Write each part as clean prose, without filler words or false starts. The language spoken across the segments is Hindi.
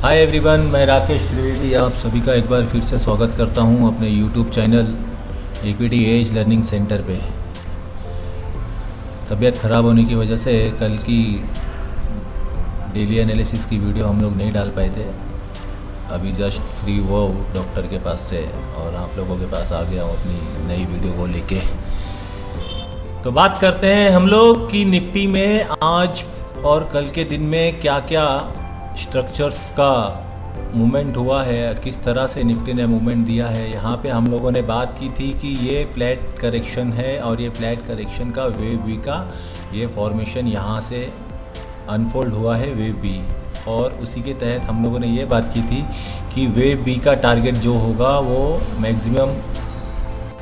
हाय एवरीवन, मैं राकेश त्रिवेदी आप सभी का एक बार फिर से स्वागत करता हूं अपने YouTube channel Equity Edge Learning Centre पे। तबीयत ख़राब होने की वजह से कल की डेली एनालिसिस की वीडियो हम लोग नहीं डाल पाए थे। अभी जस्ट फ्री हुआ डॉक्टर के पास से और आप लोगों के पास आ गया हूँ अपनी नई वीडियो को लेके। तो बात करते हैं हम लोग कि निफ्टी में आज और कल के दिन में क्या क्या स्ट्रक्चर्स का मूवमेंट हुआ है, किस तरह से निफ्टी ने मूवमेंट दिया है। यहाँ पे हम लोगों ने बात की थी कि ये फ्लैट करेक्शन है और ये फ्लैट करेक्शन का वेव बी का ये फॉर्मेशन यहाँ से अनफोल्ड हुआ है वेव बी, और उसी के तहत हम लोगों ने ये बात की थी कि वेव बी का टारगेट जो होगा वो मैक्सिमम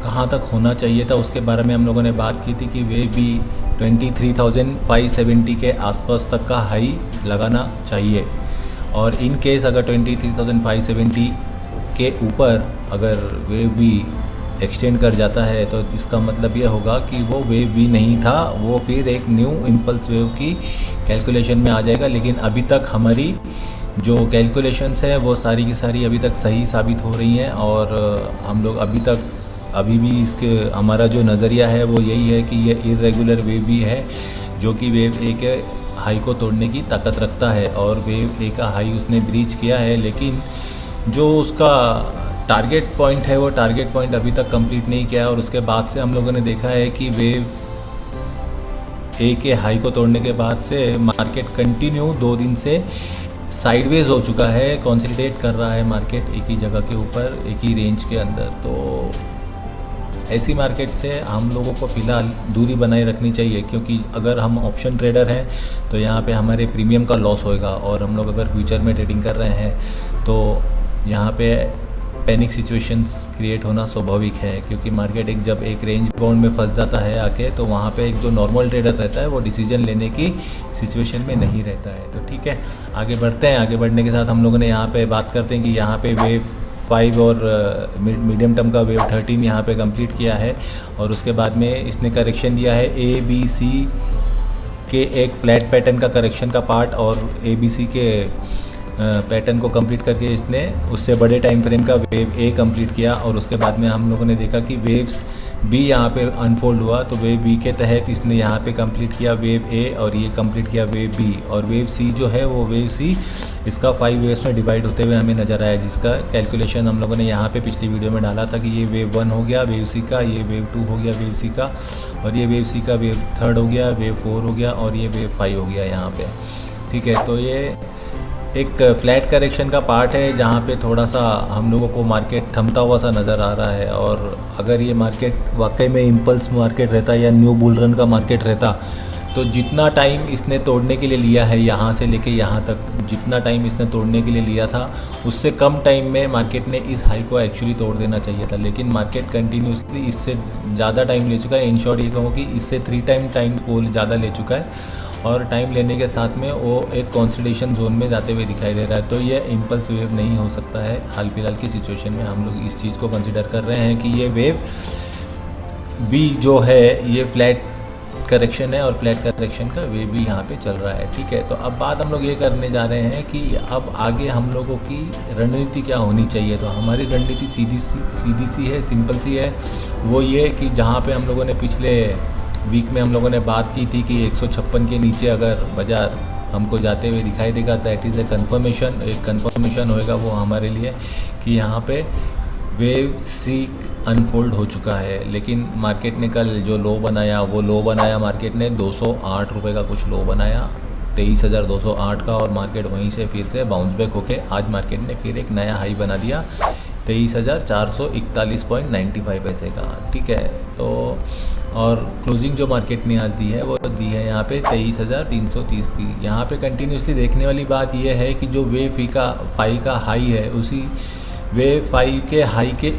कहाँ तक होना चाहिए था, उसके बारे में हम लोगों ने बात की थी कि वेव बी 23,570 के आसपास तक का हाई लगाना चाहिए। और इन केस अगर 23,570 के ऊपर अगर वेव बी एक्सटेंड कर जाता है तो इसका मतलब ये होगा कि वो वेव बी नहीं था, वो फिर एक न्यू इम्पल्स वेव की कैलकुलेशन में आ जाएगा। लेकिन अभी तक हमारी जो कैलकुलेशंस है वो सारी की सारी अभी तक सही साबित हो रही हैं, और हम लोग अभी भी इसके हमारा जो नज़रिया है वो यही है कि ये इरेगुलर वेव भी है जो कि वेव ए के हाई को तोड़ने की ताकत रखता है, और वेव ए का हाई उसने ब्रीच किया है। लेकिन जो उसका टारगेट पॉइंट है वो टारगेट पॉइंट अभी तक कंप्लीट नहीं किया है, और उसके बाद से हम लोगों ने देखा है कि वेव ए के हाई को तोड़ने के बाद से मार्केट कंटिन्यू 2 दिन से साइडवेज हो चुका है, कंसोलिडेट कर रहा है मार्केट एक ही जगह के ऊपर एक ही रेंज के अंदर। तो ऐसी मार्केट से हम लोगों को फ़िलहाल दूरी बनाए रखनी चाहिए, क्योंकि अगर हम ऑप्शन ट्रेडर हैं तो यहाँ पे हमारे प्रीमियम का लॉस होएगा, और हम लोग अगर फ्यूचर में ट्रेडिंग कर रहे हैं तो यहाँ पे पैनिक सिचुएशंस क्रिएट होना स्वाभाविक है, क्योंकि मार्केट जब एक रेंज बाउंड में फंस जाता है आके, तो वहाँ पे एक जो नॉर्मल ट्रेडर रहता है वो डिसीजन लेने की सिचुएशन में नहीं रहता है। तो ठीक है, आगे बढ़ते हैं। आगे बढ़ने के साथ हम लोगों ने यहाँ पे बात करते हैं कि यहाँ पे वेव 5 और मीडियम टर्म का वेव 13 यहाँ पे कंप्लीट किया है, और उसके बाद में इसने करेक्शन दिया है ए बी सी के एक फ्लैट पैटर्न का करेक्शन का पार्ट, और ए बी सी के पैटर्न को कंप्लीट करके इसने उससे बड़े टाइम फ्रेम का वेव ए कंप्लीट किया। और उसके बाद में हम लोगों ने देखा कि वेव्स बी यहाँ पे अनफोल्ड हुआ, तो वेव बी के तहत इसने यहाँ पे कंप्लीट किया वेव ए, और ये कंप्लीट किया वेव बी। और वेव सी जो है वो वेव सी इसका 5 वेव्स में डिवाइड होते हुए हमें नज़र आया, जिसका कैलकुलेशन हम लोगों ने यहाँ पे पिछली वीडियो में डाला था कि ये वेव 1 हो गया वेव सी का, ये वेव 2 हो गया वेव सी का, और ये वेव सी का वेव 3 हो गया, वेव 4 हो गया, और ये वेव 5 हो गया यहाँ पे। ठीक है, तो ये एक फ्लैट करेक्शन का पार्ट है जहाँ पे थोड़ा सा हम लोगों को मार्केट थमता हुआ सा नज़र आ रहा है। और अगर ये मार्केट वाकई में इम्पल्स मार्केट रहता या न्यू बुल रन का मार्केट रहता, तो जितना टाइम इसने तोड़ने के लिए लिया है यहाँ से लेके यहाँ तक, जितना टाइम इसने तोड़ने के लिए लिया था उससे कम टाइम में मार्केट ने इस हाई को एक्चुअली तोड़ देना चाहिए था। लेकिन मार्केट कंटिन्यूसली इससे ज़्यादा टाइम ले चुका है। इन शॉर्ट ये कहूँ कि इससे 3 टाइम फॉल ज़्यादा ले चुका है, और टाइम लेने के साथ में वो एक कंसोलिडेशन जोन में जाते हुए दिखाई दे रहा है। तो ये इम्पल्स वेव नहीं हो सकता है। हाल फिलहाल की सिचुएशन में हम लोग इस चीज़ को कंसिडर कर रहे हैं कि ये वेव बी जो है ये फ्लैट करेक्शन है, और फ्लैट करेक्शन का वेव भी यहाँ पे चल रहा है। ठीक है, तो अब बात हम लोग ये करने जा रहे हैं कि अब आगे हम लोगों की रणनीति क्या होनी चाहिए। तो हमारी रणनीति सीधी सी है, सिंपल सी है। वो ये कि जहाँ पे हम लोगों ने पिछले वीक में हम लोगों ने बात की थी कि 156 के नीचे अगर बाज़ार हमको जाते हुए दिखाई देगा तो इट इज़ एक कन्फर्मेशन होएगा वो हमारे लिए कि यहाँ पे वेव सी अनफोल्ड हो चुका है। लेकिन मार्केट ने कल जो लो बनाया मार्केट ने 208 रुपये का कुछ लो बनाया, 23,208 का, और मार्केट वहीं से फिर से बाउंस बैक होके आज मार्केट ने फिर एक नया हाई बना दिया 23,441.95 पैसे का। ठीक है, तो और क्लोजिंग जो मार्केट ने आज दी है वो दी है यहाँ पे 23,330 की। यहाँ पे कंटिन्यूसली देखने वाली बात यह है कि जो वेव 5 का हाई है उसी वेव 5 के हाई के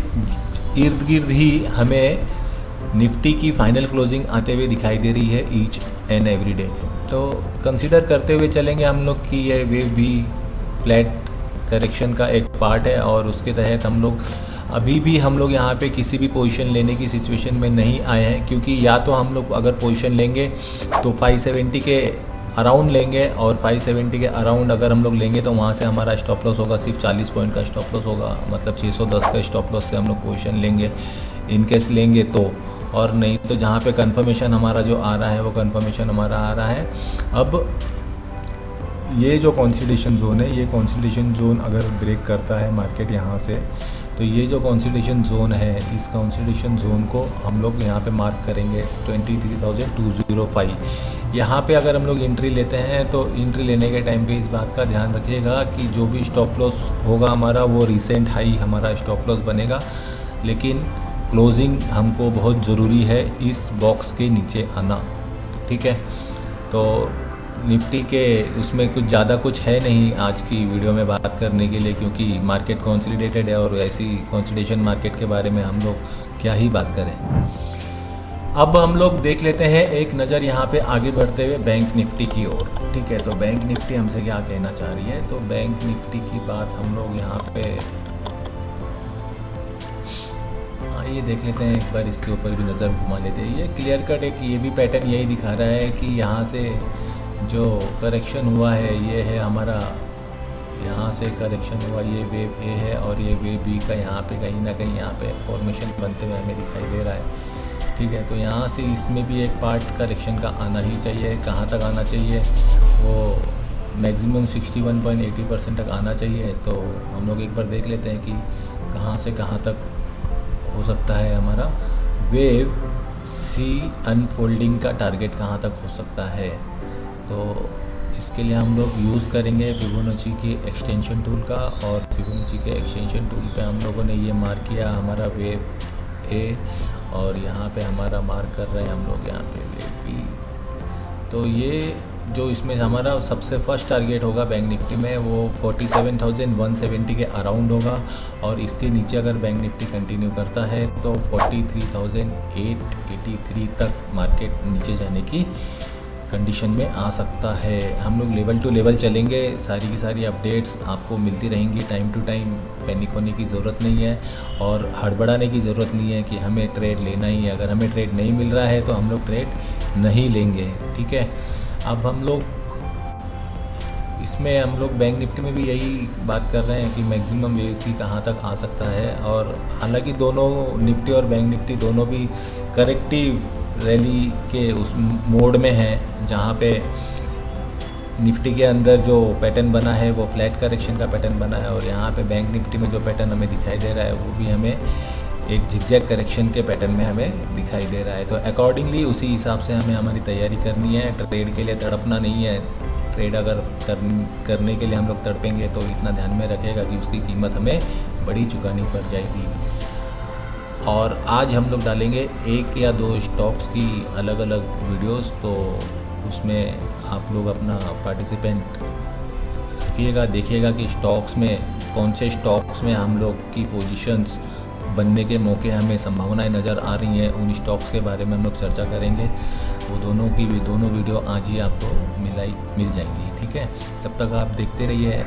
इर्द गिर्द ही हमें निफ्टी की फाइनल क्लोजिंग आते हुए दिखाई दे रही है ईच एंड एवरी डे। तो कंसिडर करते हुए चलेंगे हम लोग कि ये वेव भी फ्लैट करेक्शन का एक पार्ट है, और उसके तहत अभी भी हम लोग यहाँ पे किसी भी पोजीशन लेने की सिचुएशन में नहीं आए हैं, क्योंकि या तो हम लोग अगर पोजीशन लेंगे तो 570 के अराउंड लेंगे और 570 के अराउंड अगर हम लोग लेंगे तो वहाँ से हमारा स्टॉप लॉस होगा सिर्फ 40 पॉइंट का स्टॉप लॉस होगा, मतलब 610 का स्टॉप लॉस से हम लोग पोजीशन लेंगे इनकेस लेंगे तो। और नहीं तो जहाँ पे कंफर्मेशन हमारा जो आ रहा है वो कंफर्मेशन हमारा आ रहा है। अब ये जो कंसोलिडेशन जोन है, ये कंसोलिडेशन जोन अगर ब्रेक करता है मार्केट यहाँ से, तो ये जो कंसोलिडेशन जोन है इस कंसोलिडेशन जोन को हम लोग यहाँ पे मार्क करेंगे 23,205। यहाँ पे अगर हम लोग एंट्री लेते हैं तो एंट्री लेने के टाइम पे इस बात का ध्यान रखिएगा कि जो भी स्टॉप लॉस होगा हमारा वो रिसेंट हाई हमारा स्टॉप लॉस बनेगा, लेकिन क्लोजिंग हमको बहुत ज़रूरी है इस बॉक्स के नीचे आना, ठीक है। तो निफ्टी के उसमें कुछ ज़्यादा कुछ है नहीं आज की वीडियो में बात करने के लिए, क्योंकि मार्केट कंसोलिडेटेड है और ऐसी कंसोलिडेशन मार्केट के बारे में हम लोग क्या ही बात करें। अब हम लोग देख लेते हैं एक नज़र यहाँ पे आगे बढ़ते हुए बैंक निफ्टी की ओर, ठीक है। तो बैंक निफ्टी हमसे क्या कहना चाह रही है, तो बैंक निफ्टी की बात हम लोग यहाँ पे ये देख लेते हैं एक बार, इसके ऊपर भी नज़र घुमा लेते हैं। ये क्लियर कट एक ये भी पैटर्न यही दिखा रहा है कि यहाँ से जो करेक्शन हुआ है ये है हमारा, यहाँ से करेक्शन हुआ ये वेव ए है और ये वेव बी का यहाँ पे कहीं ना कहीं यहाँ पे फॉर्मेशन बनते हुए हमें दिखाई दे रहा है, ठीक है। तो यहाँ से इसमें भी एक पार्ट करेक्शन का आना ही चाहिए। कहाँ तक आना चाहिए, वो मैक्सिमम 61.80% तक आना चाहिए। तो हम लोग एक बार देख लेते हैं कि कहाँ से कहाँ तक हो सकता है हमारा वेव सी अनफोल्डिंग का टारगेट कहाँ तक हो सकता है। तो इसके लिए हम लोग यूज़ करेंगे फिबोनाची की एक्सटेंशन टूल का, और फिबोनाची के एक्सटेंशन टूल पे हम लोगों ने ये मार्क किया हमारा वेव ए, और यहाँ पे हमारा मार्क कर रहे हैं हम लोग यहाँ पे वेव बी। तो ये जो इसमें हमारा सबसे फर्स्ट टारगेट होगा बैंक निफ्टी में वो 47,170 के अराउंड होगा, और इसके नीचे अगर बैंक निफ्टी कंटिन्यू करता है तो 43,883 तक मार्केट नीचे जाने की कंडीशन में आ सकता है। हम लोग लेवल टू लेवल चलेंगे, सारी की सारी अपडेट्स आपको मिलती रहेंगी टाइम टू टाइम। पैनिक होने की ज़रूरत नहीं है और हड़बड़ाने की ज़रूरत नहीं है कि हमें ट्रेड लेना ही है। अगर हमें ट्रेड नहीं मिल रहा है तो हम लोग ट्रेड नहीं लेंगे, ठीक है। अब हम लोग इसमें हम लोग बैंक निफ्टी में भी यही बात कर रहे हैं कि मैक्सिमम वेसी कहाँ तक आ सकता है, और हालांकि दोनों निफ्टी और बैंक निफ्टी दोनों भी करेक्टिव रैली के उस मोड में है, जहाँ पे निफ्टी के अंदर जो पैटर्न बना है वो फ्लैट करेक्शन का पैटर्न बना है, और यहाँ पे बैंक निफ्टी में जो पैटर्न हमें दिखाई दे रहा है वो भी हमें एक झिकझैक करेक्शन के पैटर्न में हमें दिखाई दे रहा है। तो अकॉर्डिंगली उसी हिसाब से हमें हमारी तैयारी करनी है। ट्रेड के लिए तड़पना नहीं है। ट्रेड अगर करने के लिए हम लोग तड़पेंगे तो इतना ध्यान में रखेगा कि उसकी कीमत हमें बड़ी चुकानी पड़ जाएगी। और आज हम लोग डालेंगे एक या दो स्टॉक्स की अलग अलग वीडियोस, तो उसमें आप लोग अपना पार्टिसिपेंट रखिएगा, देखिएगा कि स्टॉक्स में कौन से स्टॉक्स में हम लोग की पोजीशंस बनने के मौके हमें संभावनाएं नज़र आ रही हैं। उन स्टॉक्स के बारे में हम लोग चर्चा करेंगे। वो दोनों वीडियो आज ही आपको मिल जाएंगी, ठीक है। तब तक आप देखते रहिए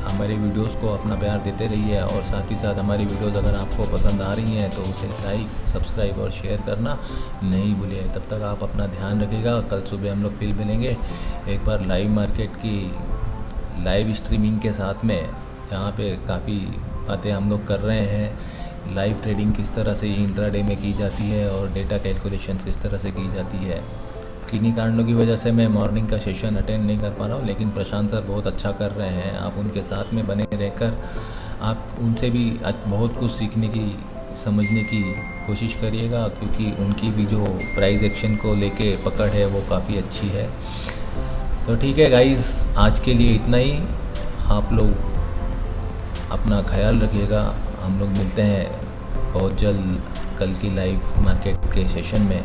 हमारे वीडियोस को, अपना प्यार देते रहिए, और साथ ही साथ हमारी वीडियोस अगर आपको पसंद आ रही हैं तो उसे लाइक, सब्सक्राइब और शेयर करना नहीं भूलिए। तब तक आप अपना ध्यान रखिएगा। कल सुबह हम लोग फिर मिलेंगे एक बार लाइव मार्केट की लाइव स्ट्रीमिंग के साथ में, जहाँ पे काफ़ी बातें हम लोग कर रहे हैं। लाइव ट्रेडिंग किस तरह से इंट्राडे में की जाती है और डेटा कैलकुलेशंस किस तरह से की जाती है। किन्हीं कारणों की वजह से मैं मॉर्निंग का सेशन अटेंड नहीं कर पा रहा हूँ, लेकिन प्रशांत सर बहुत अच्छा कर रहे हैं। आप उनके साथ में बने रहकर आप उनसे भी बहुत कुछ सीखने की, समझने की कोशिश करिएगा, क्योंकि उनकी भी जो प्राइस एक्शन को लेके पकड़ है वो काफ़ी अच्छी है। तो ठीक है गाइज़, आज के लिए इतना ही। आप लोग अपना ख्याल रखिएगा। हम लोग मिलते हैं बहुत जल्द कल की लाइव मार्केट के सेशन में।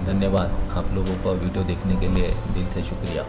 धन्यवाद आप लोगों का वीडियो देखने के लिए, दिल से शुक्रिया।